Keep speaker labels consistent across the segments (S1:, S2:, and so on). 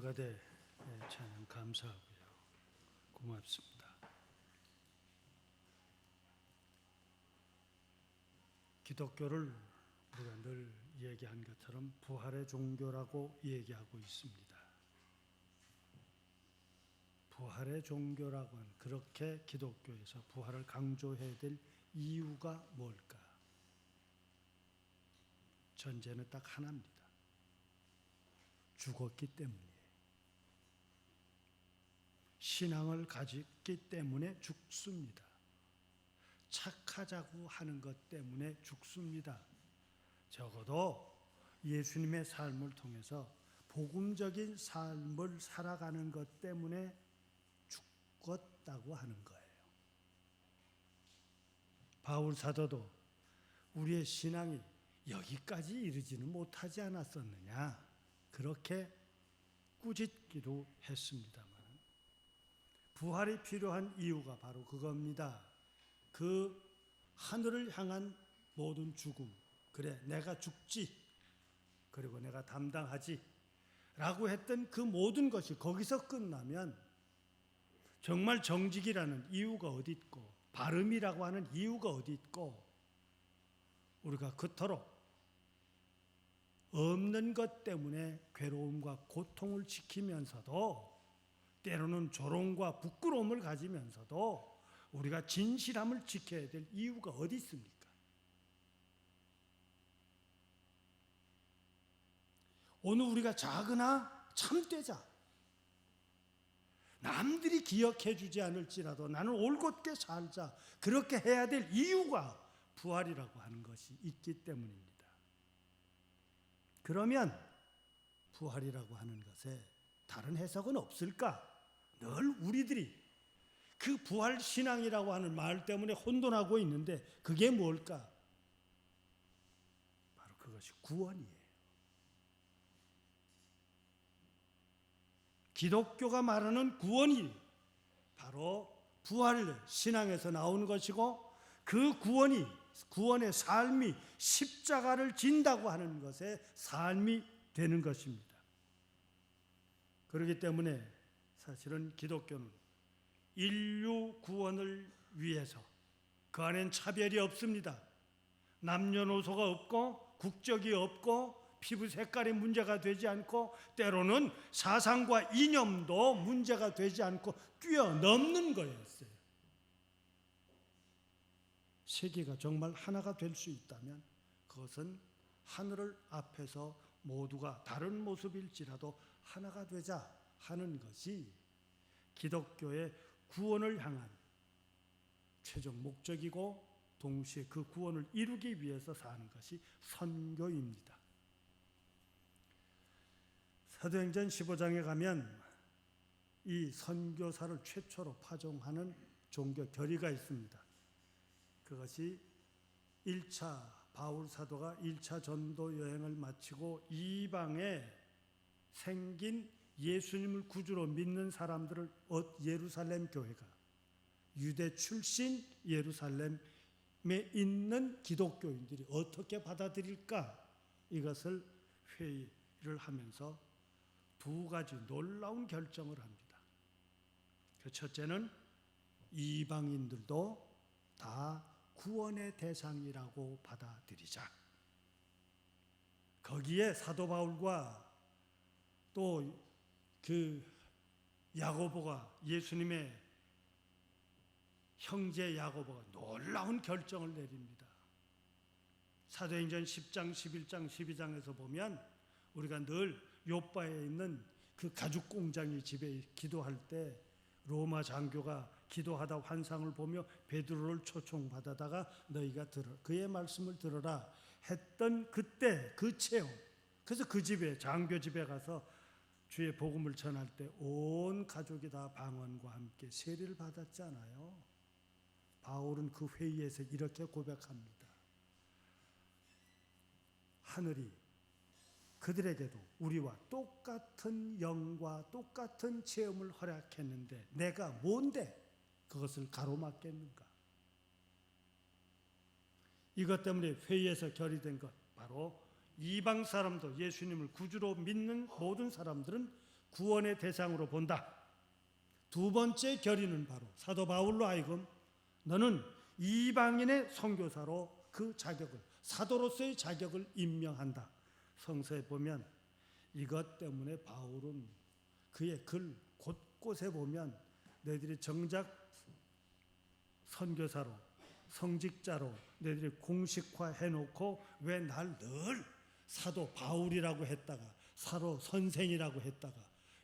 S1: 성가대 찬양 감사하고요. 고맙습니다. 기독교를 우리가 늘 얘기한 것처럼 부활의 종교라고 얘기하고 있습니다. 부활의 종교라고는 그렇게 기독교에서 부활을 강조해야 될 이유가 뭘까? 전제는 딱 하나입니다. 죽었기 때문이에요. 신앙을 가졌기 때문에 죽습니다. 착하자고 하는 것 때문에 죽습니다. 적어도 예수님의 삶을 통해서 복음적인 삶을 살아가는 것 때문에 죽었다고 하는 거예요. 바울 사도도 우리의 신앙이 여기까지 이르지는 못하지 않았었느냐, 그렇게 꾸짖기도 했습니다만, 부활이 필요한 이유가 바로 그겁니다. 그 하늘을 향한 모든 죽음, 그래 내가 죽지, 그리고 내가 담당하지 라고 했던 그 모든 것이 거기서 끝나면 정말 정직이라는 이유가 어디 있고, 바름이라고 하는 이유가 어디 있고, 우리가 그토록 없는 것 때문에 괴로움과 고통을 지키면서도, 때로는 조롱과 부끄러움을 가지면서도 우리가 진실함을 지켜야 될 이유가 어디 있습니까? 오늘 우리가 작으나 참되자, 남들이 기억해 주지 않을지라도 나는 올곧게 살자, 그렇게 해야 될 이유가 부활이라고 하는 것이 있기 때문입니다. 그러면 부활이라고 하는 것에 다른 해석은 없을까? 늘 우리들이 그 부활 신앙이라고 하는 말 때문에 혼돈하고 있는데, 그게 뭘까? 바로 그것이 구원이에요. 기독교가 말하는 구원이 바로 부활 신앙에서 나오는 것이고, 그 구원의 삶이 십자가를 진다고 하는 것의 삶이 되는 것입니다. 그렇기 때문에 사실은 기독교는 인류 구원을 위해서, 그 안엔 차별이 없습니다. 남녀노소가 없고 국적이 없고 피부 색깔이 문제가 되지 않고, 때로는 사상과 이념도 문제가 되지 않고 뛰어넘는 거였어요. 세계가 정말 하나가 될 수 있다면 그것은 하늘을 앞에서 모두가 다른 모습일지라도 하나가 되자 하는 것이 기독교의 구원을 향한 최종 목적이고, 동시에 그 구원을 이루기 위해서 사는 것이 선교입니다. 사도행전 15장에 가면 이 선교사를 최초로 파송하는 종교 결의가 있습니다. 그것이 1차 바울 사도가 1차 전도 여행을 마치고 이방에 생긴 예수님을 구주로 믿는 사람들을, 예루살렘 교회가 유대 출신 예루살렘에 있는 기독교인들이 어떻게 받아들일까, 이것을 회의를 하면서 두 가지 놀라운 결정을 합니다. 그 첫째는 이방인들도 다 구원의 대상이라고 받아들이자. 거기에 사도 바울과 또 그 야고보가, 예수님의 형제 야고보가 놀라운 결정을 내립니다. 사도행전 10장, 11장, 12장에서 보면 우리가 늘 요바에 있는 그 가죽 공장이 집에 기도할 때 로마 장교가 기도하다 환상을 보며 베드로를 초청받아다가 너희가 그의 말씀을 들어라 했던 그때 그 체험, 그래서 그 집에, 장교 집에 가서 주의 복음을 전할 때 온 가족이 다 방언과 함께 세례를 받았잖아요. 바울은 그 회의에서 이렇게 고백합니다. 하늘이 그들에게도 우리와 똑같은 영과 똑같은 체험을 허락했는데 내가 뭔데 그것을 가로막겠는가? 이것 때문에 회의에서 결의된 것, 바로 이방 사람도 예수님을 구주로 믿는 모든 사람들은 구원의 대상으로 본다. 두 번째 결의는 바로 사도 바울로 하여금 너는 이방인의 선교사로 그 자격을, 사도로서의 자격을 임명한다. 성서에 보면 이것 때문에 바울은 그의 글 곳곳에 보면 너희들이 정작 선교사로, 성직자로 너희들이 공식화해놓고 왜 날 늘 사도 바울이라고 했다가 사도 선생이라고 했다가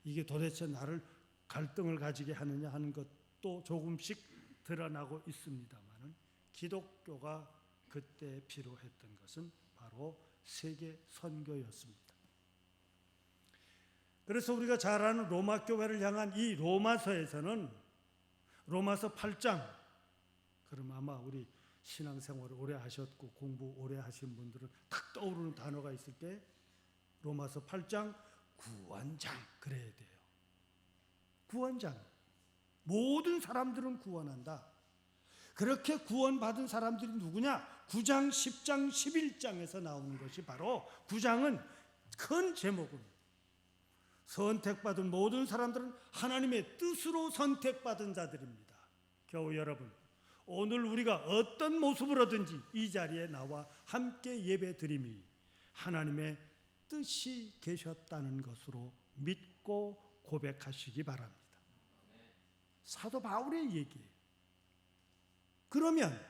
S1: 이게 도대체 나를 갈등을 가지게 하느냐 하는 것도 조금씩 드러나고 있습니다만, 기독교가 그때 필요했던 것은 바로 세계 선교였습니다. 그래서 우리가 잘 아는 로마 교회를 향한 이 로마서에서는 로마서 8장, 그럼 아마 우리 신앙생활을 오래 하셨고 공부 오래 하신 분들은 탁 떠오르는 단어가 있을 때 로마서 8장 구원장 그래야 돼요. 구원장. 모든 사람들은 구원한다. 그렇게 구원받은 사람들이 누구냐? 9장, 10장, 11장에서 나오는 것이 바로 9장은 큰 제목은 선택받은 모든 사람들은 하나님의 뜻으로 선택받은 자들입니다. 겨우 여러분, 오늘 우리가 어떤 모습으로든지 이 자리에 나와 함께 예배드림이 하나님의 뜻이 계셨다는 것으로 믿고 고백하시기 바랍니다. 사도 바울의 얘기예요. 그러면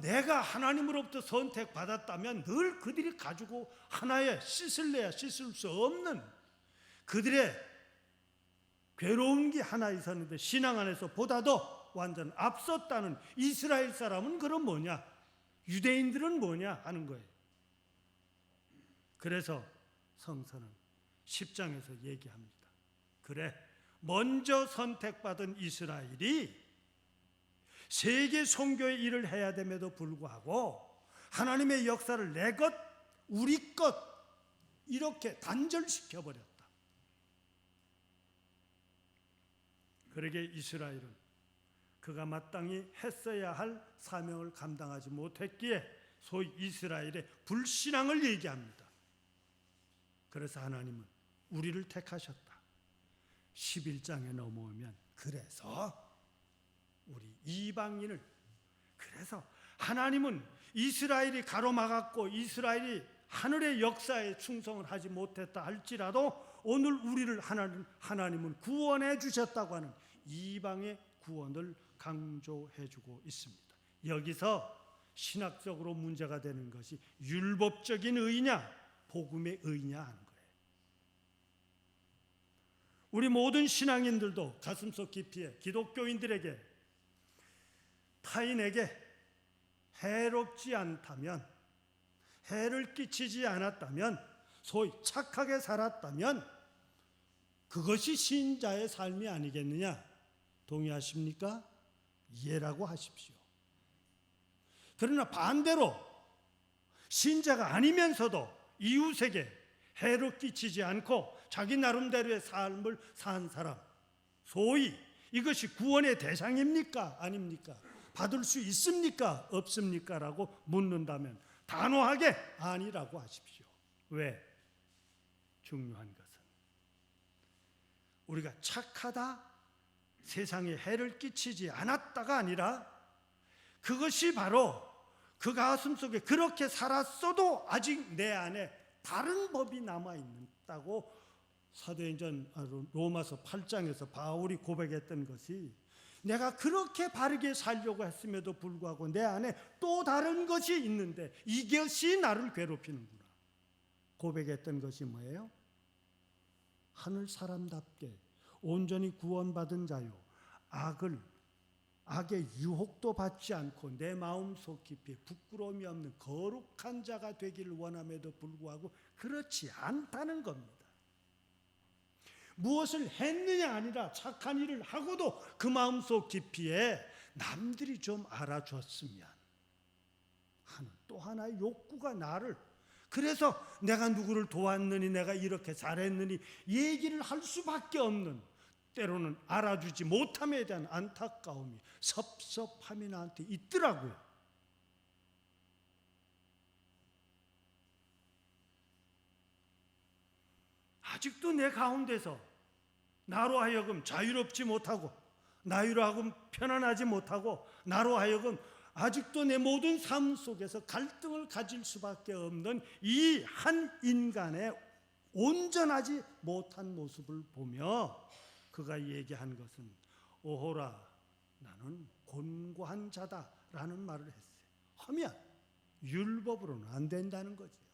S1: 내가 하나님으로부터 선택받았다면 늘 그들이 가지고 하나의 씻을래야 씻을 수 없는 그들의 괴로운 게 하나 있었는데 신앙 안에서 보다 더 완전 앞섰다는 이스라엘 사람은 그럼 뭐냐? 유대인들은 뭐냐 하는 거예요. 그래서 성서는 10장에서 얘기합니다. 그래, 먼저 선택받은 이스라엘이 세계 선교의 일을 해야 됨에도 불구하고 하나님의 역사를 내 것, 우리 것 이렇게 단절시켜버렸다. 그러게 이스라엘은 그가 마땅히 했어야 할 사명을 감당하지 못했기에 소위 이스라엘의 불신앙을 얘기합니다. 그래서 하나님은 우리를 택하셨다. 11장에 넘어오면 그래서 우리 이방인을, 그래서 하나님은 이스라엘이 가로막았고 이스라엘이 하늘의 역사에 충성을 하지 못했다 할지라도 오늘 우리를 하나님은 구원해 주셨다고 하는 이방의 구원을 강조해 주고 있습니다. 여기서 신학적으로 문제가 되는 것이 율법적인 의냐 복음의 의냐 하는 거예요. 우리 모든 신앙인들도 가슴속 깊이에 기독교인들에게 타인에게 해롭지 않다면, 해를 끼치지 않았다면, 소위 착하게 살았다면 그것이 신자의 삶이 아니겠느냐? 동의하십니까? 예라고 하십시오. 그러나 반대로 신자가 아니면서도 이웃에게 해를 끼치지 않고 자기 나름대로의 삶을 산 사람, 소위 이것이 구원의 대상입니까? 아닙니까? 받을 수 있습니까? 없습니까? 라고 묻는다면 단호하게 아니라고 하십시오. 왜? 중요한 것은 우리가 착하다, 세상에 해를 끼치지 않았다가 아니라 그것이 바로 그 가슴 속에 그렇게 살았어도 아직 내 안에 다른 법이 남아있다고 사도행전 로마서 8장에서 바울이 고백했던 것이 내가 그렇게 바르게 살려고 했음에도 불구하고 내 안에 또 다른 것이 있는데 이것이 나를 괴롭히는구나 고백했던 것이 뭐예요? 하늘 사람답게 온전히 구원받은 자요 악의 유혹도 받지 않고 내 마음속 깊이 부끄러움이 없는 거룩한 자가 되기를 원함에도 불구하고 그렇지 않다는 겁니다. 무엇을 했느냐 아니라 착한 일을 하고도 그 마음속 깊이에 남들이 좀 알아줬으면 하는 또 하나의 욕구가 나를, 그래서 내가 누구를 도왔느니 내가 이렇게 잘했느니 얘기를 할 수밖에 없는, 때로는 알아주지 못함에 대한 안타까움이, 섭섭함이 나한테 있더라고요. 아직도 내 가운데서 나로 하여금 자유롭지 못하고 나로 하여금 편안하지 못하고 나로 하여금 아직도 내 모든 삶 속에서 갈등을 가질 수밖에 없는 이 한 인간의 온전하지 못한 모습을 보며 그가 얘기한 것은 오호라 나는 곤고한 자다라는 말을 했어요. 하면 율법으로는 안 된다는 거지요.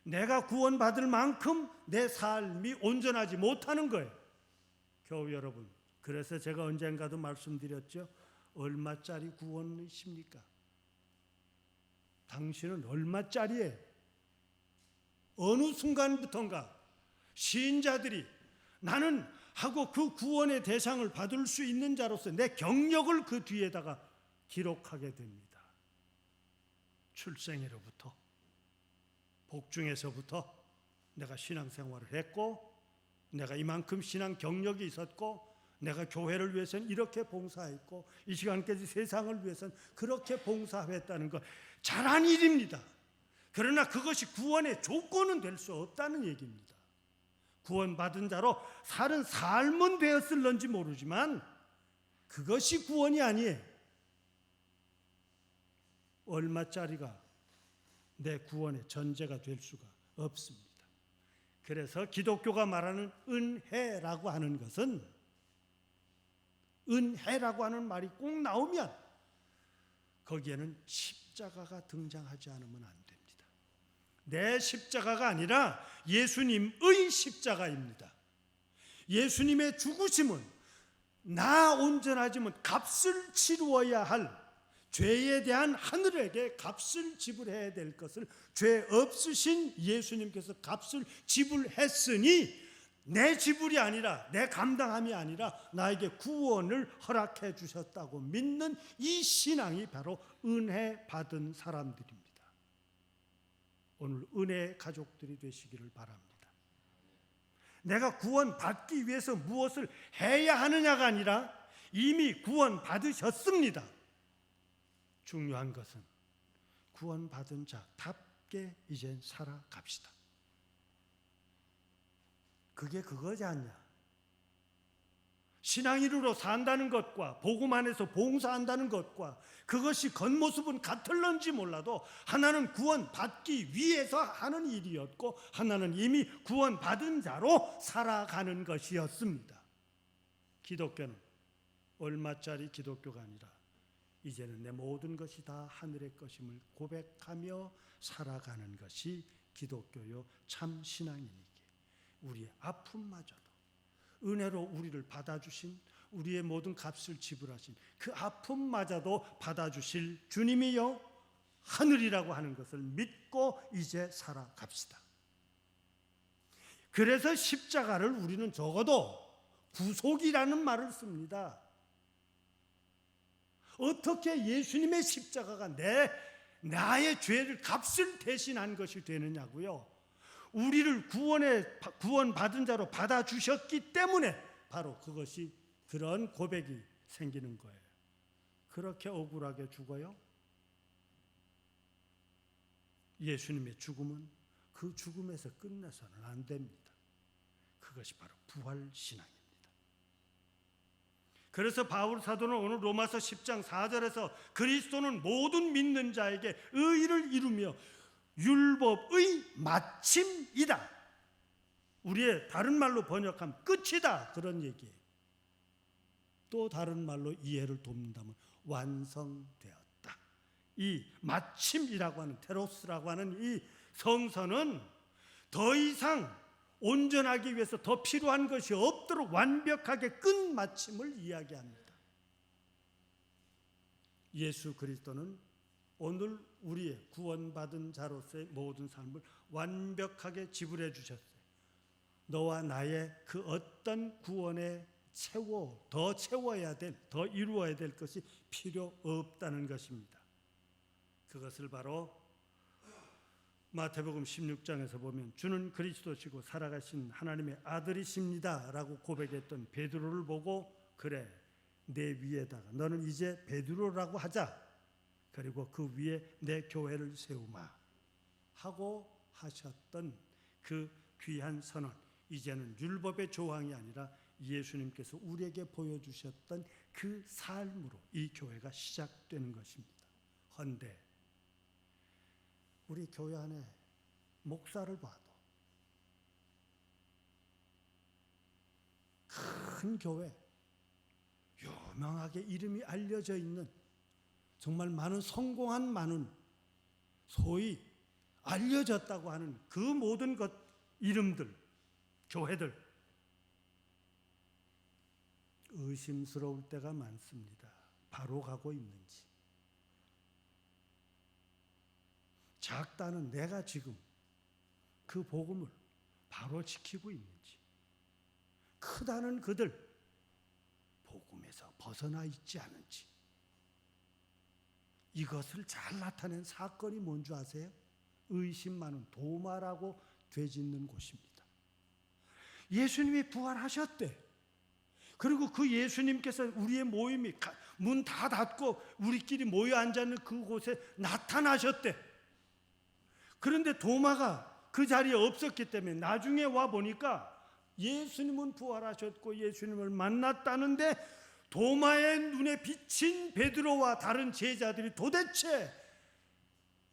S1: 내가 구원받을 만큼 내 삶이 온전하지 못하는 거예요. 교우 여러분, 그래서 제가 언젠가도 말씀드렸죠. 얼마짜리 구원이십니까? 당신은 얼마짜리예요? 어느 순간부터인가 신자들이 나는 하고 그 구원의 대상을 받을 수 있는 자로서 내 경력을 그 뒤에다가 기록하게 됩니다. 출생애로부터 복중에서부터 내가 신앙생활을 했고 내가 이만큼 신앙 경력이 있었고 내가 교회를 위해서는 이렇게 봉사했고 이 시간까지 세상을 위해서는 그렇게 봉사했다는 것 잘한 일입니다. 그러나 그것이 구원의 조건은 될 수 없다는 얘기입니다. 구원받은 자로 사는 삶은 되었을런지 모르지만 그것이 구원이 아니에요. 얼마짜리가 내 구원의 전제가 될 수가 없습니다. 그래서 기독교가 말하는 은혜라고 하는 것은 은혜라고 하는 말이 꼭 나오면 거기에는 십자가가 등장하지 않으면 안 됩니다. 내 십자가가 아니라 예수님의 십자가입니다. 예수님의 죽으심은 나 온전하지만 값을 치루어야 할 죄에 대한 하늘에게 값을 지불해야 될 것을 죄 없으신 예수님께서 값을 지불했으니 내 지불이 아니라 내 감당함이 아니라 나에게 구원을 허락해 주셨다고 믿는 이 신앙이 바로 은혜 받은 사람들입니다. 오늘 은혜의 가족들이 되시기를 바랍니다. 내가 구원 받기 위해서 무엇을 해야 하느냐가 아니라 이미 구원 받으셨습니다. 중요한 것은 구원받은 자답게 이제 살아갑시다. 그게 그거지 않냐? 신앙인으로 산다는 것과 복음 안에서 봉사한다는 것과 그것이 겉모습은 같을런지 몰라도 하나는 구원받기 위해서 하는 일이었고 하나는 이미 구원받은 자로 살아가는 것이었습니다. 기독교는 얼마짜리 기독교가 아니라 이제는 내 모든 것이 다 하늘의 것임을 고백하며 살아가는 것이 기독교요 참 신앙이니 우리의 아픔마저도 은혜로 우리를 받아주신 우리의 모든 값을 지불하신 그 아픔마저도 받아주실 주님이요 하늘이라고 하는 것을 믿고 이제 살아갑시다. 그래서 십자가를 우리는 적어도 구속이라는 말을 씁니다. 어떻게 예수님의 십자가가 나의 죄를 값을 대신한 것이 되느냐고요. 우리를 구원받은 자로 받아주셨기 때문에 바로 그것이 그런 고백이 생기는 거예요. 그렇게 억울하게 죽어요? 예수님의 죽음은 그 죽음에서 끝내서는 안 됩니다. 그것이 바로 부활신앙입니다. 그래서 바울 사도는 오늘 로마서 10장 4절에서 그리스도는 모든 믿는 자에게 의를 이루며 율법의 마침이다. 우리의 다른 말로 번역하면 끝이다 그런 얘기예요. 또 다른 말로 이해를 돕는다면 완성되었다. 이 마침이라고 하는 테로스라고 하는 이 성서는 더 이상 온전하기 위해서 더 필요한 것이 없도록 완벽하게 끝마침을 이야기합니다. 예수 그리스도는 오늘 우리의 구원받은 자로서의 모든 삶을 완벽하게 지불해 주셨어요. 너와 나의 그 어떤 구원에 더 채워야 될, 더 이루어야 될 것이 필요 없다는 것입니다. 그것을 바로 마태복음 16장에서 보면 주는 그리스도시고 살아가신 하나님의 아들이십니다 라고 고백했던 베드로를 보고 그래 내 위에다가 너는 이제 베드로라고 하자. 그리고 그 위에 내 교회를 세우마 하고 하셨던 그 귀한 선언, 이제는 율법의 조항이 아니라 예수님께서 우리에게 보여주셨던 그 삶으로 이 교회가 시작되는 것입니다. 헌데 우리 교회 안에 목사를 봐도 큰 교회, 유명하게 이름이 알려져 있는 정말 많은 성공한 많은 소위 알려졌다고 하는 그 모든 것 이름들, 교회들 의심스러울 때가 많습니다. 바로 가고 있는지, 작다는 내가 지금 그 복음을 바로 지키고 있는지, 크다는 그들 복음에서 벗어나 있지 않은지, 이것을 잘 나타낸 사건이 뭔지 아세요? 의심 많은 도마라고 되짓는 곳입니다. 예수님이 부활하셨대. 그리고 그 예수님께서 우리의 모임이 문 다 닫고 우리끼리 모여 앉아있는 그곳에 나타나셨대. 그런데 도마가 그 자리에 없었기 때문에 나중에 와 보니까 예수님은 부활하셨고 예수님을 만났다는데 도마의 눈에 비친 베드로와 다른 제자들이 도대체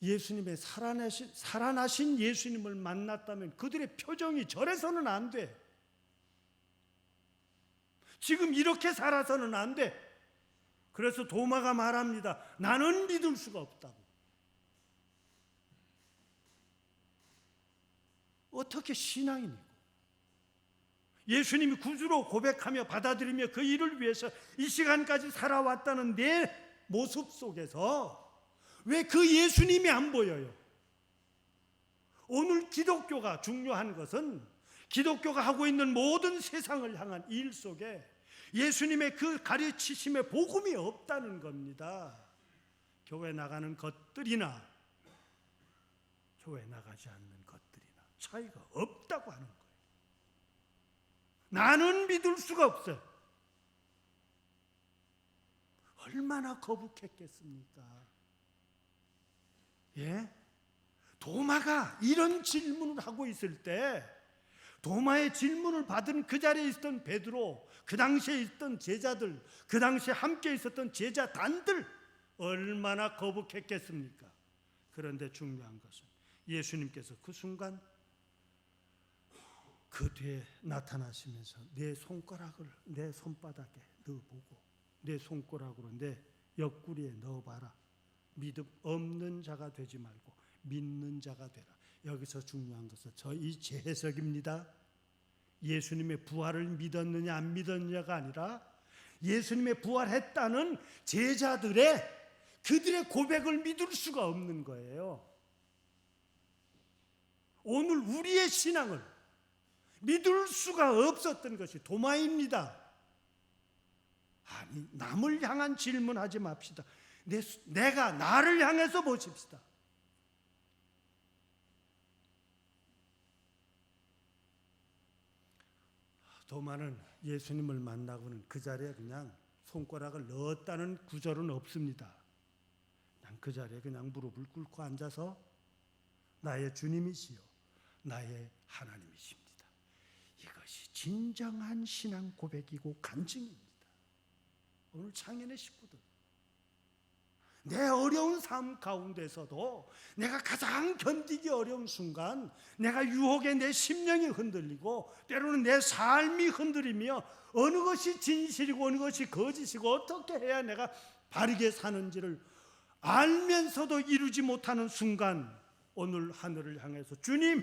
S1: 예수님의 살아나신 예수님을 만났다면 그들의 표정이 저래서는 안 돼. 지금 이렇게 살아서는 안 돼. 그래서 도마가 말합니다. 나는 믿을 수가 없다고. 어떻게 신앙인이고 예수님이 구주로 고백하며 받아들이며 그 일을 위해서 이 시간까지 살아왔다는 내 모습 속에서 왜 그 예수님이 안 보여요? 오늘 기독교가 중요한 것은 기독교가 하고 있는 모든 세상을 향한 일 속에 예수님의 그 가르치심의 복음이 없다는 겁니다. 교회 나가는 것들이나 교회 나가지 않는 것들이나 차이가 없다고 하는 거예요. 나는 믿을 수가 없어요. 얼마나 거북했겠습니까? 예? 도마가 이런 질문을 하고 있을 때 도마의 질문을 받은 그 자리에 있었던 베드로, 그 당시에 있던 제자들, 그 당시에 함께 있었던 제자단들 얼마나 거북했겠습니까? 그런데 중요한 것은 예수님께서 그 순간 그 뒤에 나타나시면서 내 손가락을 내 손바닥에 넣어보고 내 손가락으로 내 옆구리에 넣어봐라. 믿음 없는 자가 되지 말고 믿는 자가 되라. 여기서 중요한 것은 이 제 해석입니다. 예수님의 부활을 믿었느냐 안 믿었느냐가 아니라 예수님의 부활했다는 제자들의 그들의 고백을 믿을 수가 없는 거예요. 오늘 우리의 신앙을 믿을 수가 없었던 것이 도마입니다. 아니, 남을 향한 질문하지 맙시다. 내가 나를 향해서 보십시다. 도마는 예수님을 만나고는 그 자리에 그냥 손가락을 넣었다는 구절은 없습니다. 그냥 그 자리에 그냥 무릎을 꿇고 앉아서 나의 주님이시요 나의 하나님이십니다. 이것이 진정한 신앙 고백이고 간증입니다. 오늘 창현의 식구들, 내 어려운 삶 가운데서도 내가 가장 견디기 어려운 순간 내가 유혹에 내 심령이 흔들리고 때로는 내 삶이 흔들리며 어느 것이 진실이고 어느 것이 거짓이고 어떻게 해야 내가 바르게 사는지를 알면서도 이루지 못하는 순간 오늘 하늘을 향해서 주님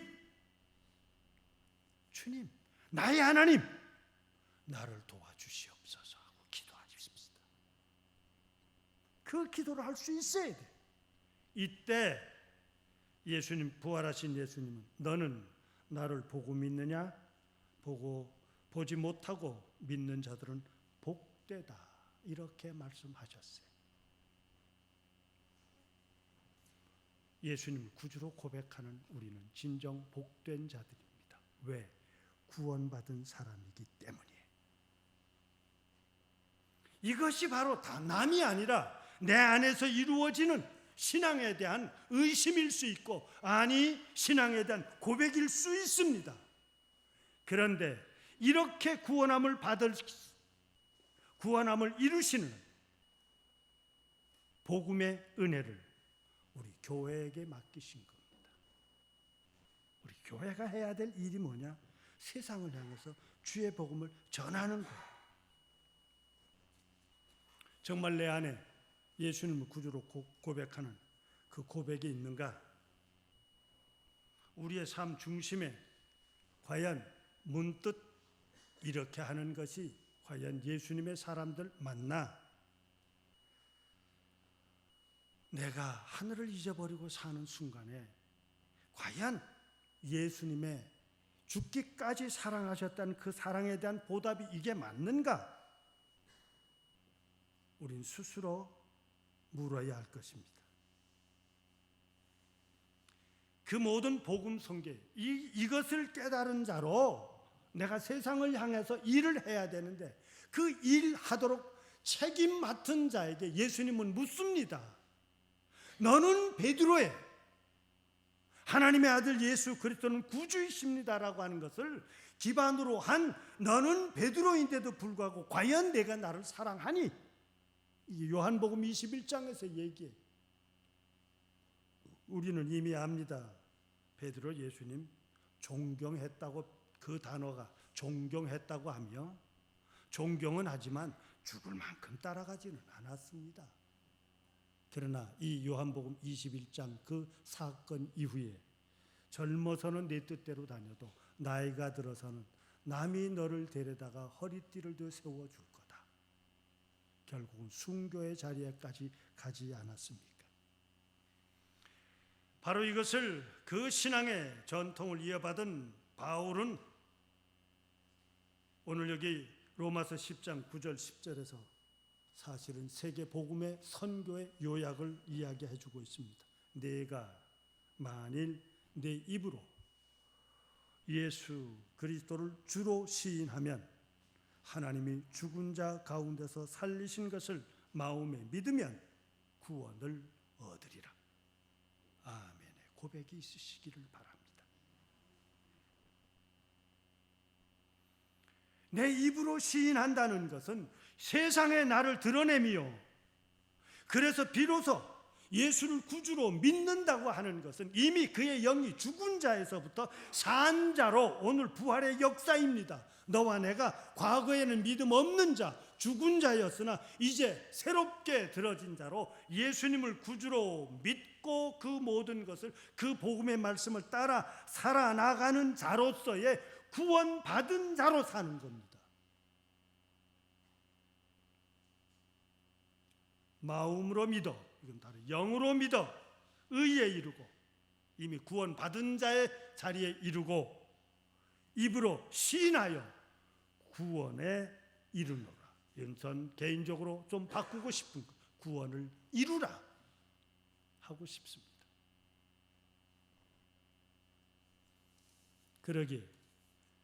S1: 나의 하나님 나를 도와주시옵소서 하고 기도하십시다. 그 기도를 할 수 있어야 돼. 이때 예수님, 부활하신 예수님은 너는 나를 보고 믿느냐? 보지 못하고 믿는 자들은 복되다 이렇게 말씀하셨어요. 예수님을 구주로 고백하는 우리는 진정 복된 자들입니다. 왜? 구원받은 사람이기 때문이에요. 이것이 바로 다 남이 아니라 내 안에서 이루어지는 신앙에 대한 의심일 수 있고, 아니 신앙에 대한 고백일 수 있습니다. 그런데 이렇게 구원함을 이루시는 복음의 은혜를 우리 교회에게 맡기신 겁니다. 우리 교회가 해야 될 일이 뭐냐? 세상을 향해서 주의 복음을 전하는 거예요. 정말 내 안에 예수님을 구주로 고백하는 그 고백이 있는가? 우리의 삶 중심에 과연 문득 이렇게 하는 것이 과연 예수님의 사람들 맞나? 내가 하늘을 잊어버리고 사는 순간에 과연 예수님의 죽기까지 사랑하셨다는 그 사랑에 대한 보답이 이게 맞는가? 우린 스스로 물어야 할 것입니다. 그 모든 복음 선계, 이것을 깨달은 자로 내가 세상을 향해서 일을 해야 되는데, 그 일하도록 책임 맡은 자에게 예수님은 묻습니다. 너는 베드로에 하나님의 아들 예수 그리스도는 구주이십니다라고 하는 것을 기반으로 한 너는 베드로인데도 불구하고 과연 내가 나를 사랑하니? 이게 요한복음 21장에서 얘기해. 우리는 이미 압니다. 베드로 예수님 존경했다고, 그 단어가 존경했다고 하며, 존경은 하지만 죽을 만큼 따라가지는 않았습니다. 그러나 이 요한복음 21장 그 사건 이후에 젊어서는 내 뜻대로 다녀도 나이가 들어서는 남이 너를 데려다가 허리띠를 더 세워줄 거다. 결국은 순교의 자리에까지 가지 않았습니까? 바로 이것을, 그 신앙의 전통을 이어받은 바울은 오늘 여기 로마서 10장 9절 10절에서 사실은 세계 복음의 선교의 요약을 이야기해 주고 있습니다. 내가 만일 내 입으로 예수 그리스도를 주로 시인하면 하나님이 죽은 자 가운데서 살리신 것을 마음에 믿으면 구원을 얻으리라. 아멘의 고백이 있으시기를 바랍니다. 내 입으로 시인한다는 것은 세상에 나를 드러내며, 그래서 비로소 예수를 구주로 믿는다고 하는 것은 이미 그의 영이 죽은 자에서부터 산 자로 오늘 부활의 역사입니다. 너와 내가 과거에는 믿음 없는 자, 죽은 자였으나 이제 새롭게 들어진 자로 예수님을 구주로 믿고 그 모든 것을, 그 복음의 말씀을 따라 살아나가는 자로서의 구원받은 자로 사는 겁니다. 마음으로 믿어, 이건 다른 영으로 믿어 의에 이르고, 이미 구원받은 자의 자리에 이르고, 입으로 시인하여 구원에 이르노라. 전 개인적으로 좀 바꾸고 싶은 것, 구원을 이루라 하고 싶습니다. 그러기에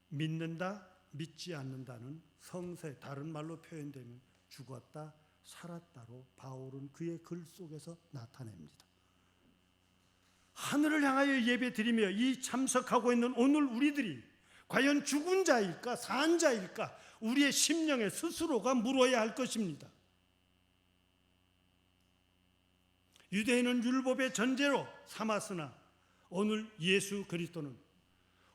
S1: 믿는다, 믿지 않는다는 성세, 다른 말로 표현되면 죽었다, 살았다로 바울은 그의 글 속에서 나타냅니다. 하늘을 향하여 예배드리며 이 참석하고 있는 오늘 우리들이 과연 죽은 자일까, 산 자일까, 우리의 심령에 스스로가 물어야 할 것입니다. 유대인은 율법의 전제로 삼았으나 오늘 예수 그리스도는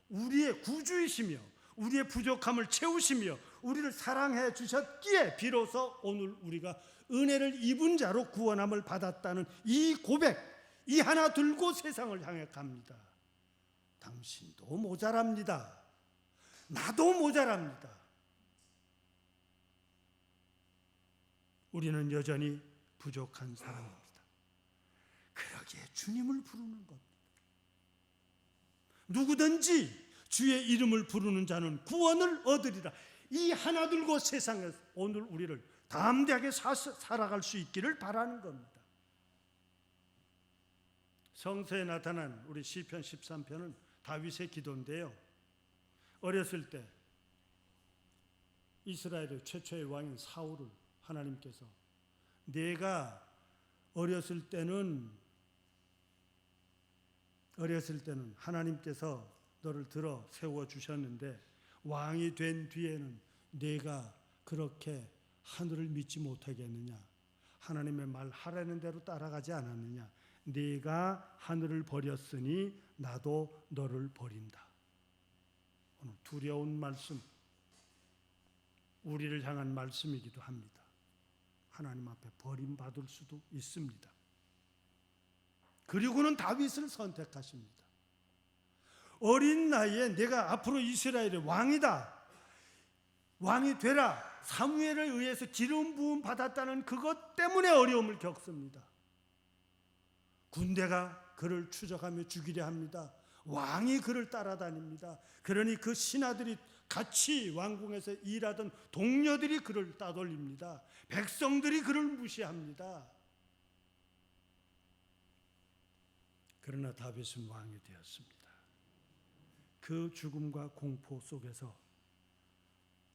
S1: 우리의 구주이시며 우리의 부족함을 채우시며 우리를 사랑해 주셨기에 비로소 오늘 우리가 은혜를 입은 자로 구원함을 받았다는 이 고백, 이 하나 들고 세상을 향해 갑니다. 당신도 모자랍니다. 나도 모자랍니다. 우리는 여전히 부족한 사람입니다. 그러기에 주님을 부르는 겁니다. 누구든지 주의 이름을 부르는 자는 구원을 얻으리라. 이 하나 들고 세상에서 오늘 우리를 담대하게 살아갈 수 있기를 바라는 겁니다. 성서에 나타난 우리 시편 13편은 다윗의 기도인데요, 어렸을 때 이스라엘의 최초의 왕인 사울을 하나님께서, 내가 어렸을 때는 어렸을 때는 하나님께서 너를 들어 세워 주셨는데 왕이 된 뒤에는 네가 그렇게 하늘을 믿지 못하겠느냐? 하나님의 말 하라는 대로 따라가지 않았느냐? 네가 하늘을 버렸으니 나도 너를 버린다. 오늘 두려운 말씀, 우리를 향한 말씀이기도 합니다. 하나님 앞에 버림받을 수도 있습니다. 그리고는 다윗을 선택하십니다. 어린 나이에 내가 앞으로 이스라엘의 왕이다, 왕이 되라, 사무엘에 의해서 기름 부음 받았다는 그것 때문에 어려움을 겪습니다. 군대가 그를 추적하며 죽이려 합니다. 왕이 그를 따라다닙니다. 그러니 그 신하들이 같이 왕궁에서 일하던 동료들이 그를 따돌립니다. 백성들이 그를 무시합니다. 그러나 다윗은 왕이 되었습니다. 그 죽음과 공포 속에서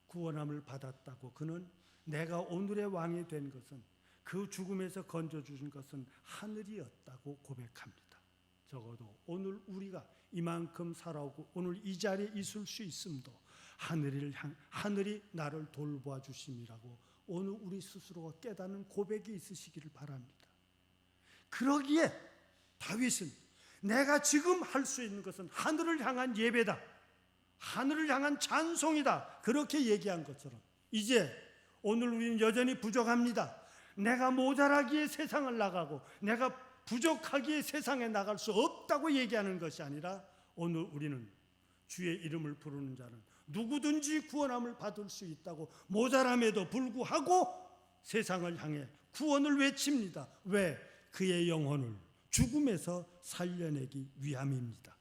S1: 구원함을 받았다고 그는 내가 오늘의 왕이 된 것은, 그 죽음에서 건져주신 것은 하늘이었다고 고백합니다. 적어도 오늘 우리가 이만큼 살아오고 오늘 이 자리에 있을 수 있음도 하늘이 나를 돌보아 주심이라고 오늘 우리 스스로가 깨닫는 고백이 있으시기를 바랍니다. 그러기에 다윗은 내가 지금 할 수 있는 것은 하늘을 향한 예배다, 하늘을 향한 찬송이다, 그렇게 얘기한 것처럼 이제 오늘 우리는 여전히 부족합니다. 내가 모자라기에 세상을 나가고 내가 부족하기에 세상에 나갈 수 없다고 얘기하는 것이 아니라 오늘 우리는 주의 이름을 부르는 자는 누구든지 구원함을 받을 수 있다고 모자람에도 불구하고 세상을 향해 구원을 외칩니다. 왜? 그의 영혼을 죽음에서 살려내기 위함입니다.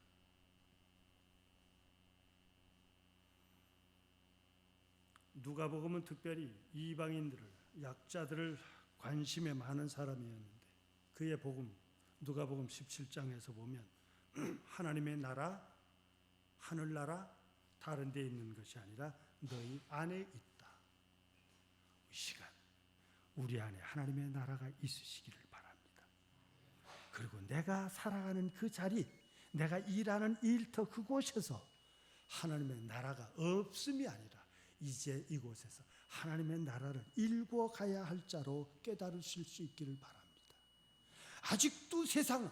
S1: 누가복음은 특별히 이방인들을, 약자들을 관심에 많은 사람이었는데 그의 복음, 누가복음 17장에서 보면 하나님의 나라, 하늘나라 다른 데 있는 것이 아니라 너희 안에 있다. 이 시간 우리 안에 하나님의 나라가 있으시기를 바랍니다. 그리고 내가 살아가는 그 자리, 내가 일하는 일터 그곳에서 하나님의 나라가 없음이 아니라 이제 이곳에서 하나님의 나라를 일구어 가야 할 자로 깨달으실 수 있기를 바랍니다. 아직도 세상은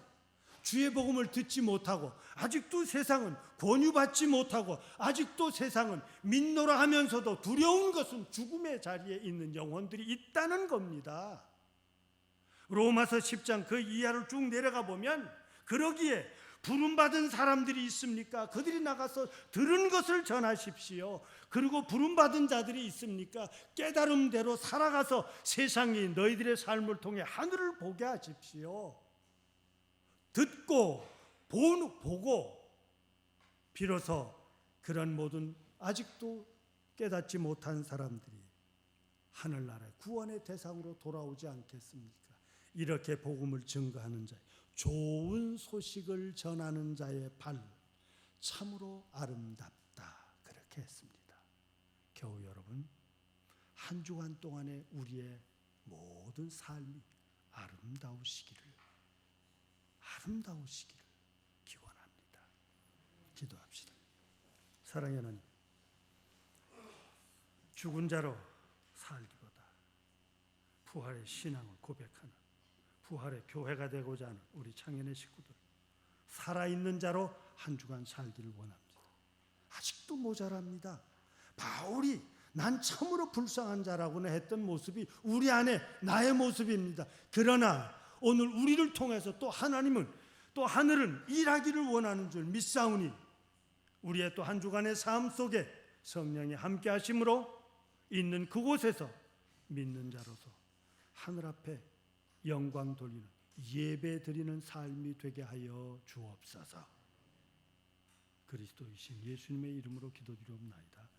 S1: 주의 복음을 듣지 못하고, 아직도 세상은 권유받지 못하고, 아직도 세상은 믿노라 하면서도 두려운 것은 죽음의 자리에 있는 영혼들이 있다는 겁니다. 로마서 10장 그 이하를 쭉 내려가 보면 그러기에 부름받은 사람들이 있습니까? 그들이 나가서 들은 것을 전하십시오. 그리고 부름받은 자들이 있습니까? 깨달음대로 살아가서 세상이 너희들의 삶을 통해 하늘을 보게 하십시오. 듣고 보고 비로소 그런 모든 아직도 깨닫지 못한 사람들이 하늘나라의 구원의 대상으로 돌아오지 않겠습니까? 이렇게 복음을 증거하는 자, 좋은 소식을 전하는 자의 발 참으로 아름답다, 그렇게 했습니다. 겨우 여러분, 한 주간 동안의 우리의 모든 삶이 아름다우시기를 기원합니다. 기도합시다. 사랑의 하나님, 죽은 자로 살기보다 부활의 신앙을 고백하는, 부활의 교회가 되고자 하는 우리 창현의 식구들, 살아있는 자로 한 주간 살기를 원합니다. 아직도 모자랍니다. 바울이 난 참으로 불쌍한 자라고는 했던 모습이 우리 안에 나의 모습입니다. 그러나 오늘 우리를 통해서 또 하나님은, 또 하늘은 일하기를 원하는 줄 믿사오니 우리의 또 한 주간의 삶 속에 성령이 함께 하심으로 있는 그곳에서 믿는 자로서 하늘 앞에 영광 돌리는, 예배 드리는 삶이 되게 하여 주옵소서. 그리스도이신 예수님의 이름으로 기도드리옵나이다.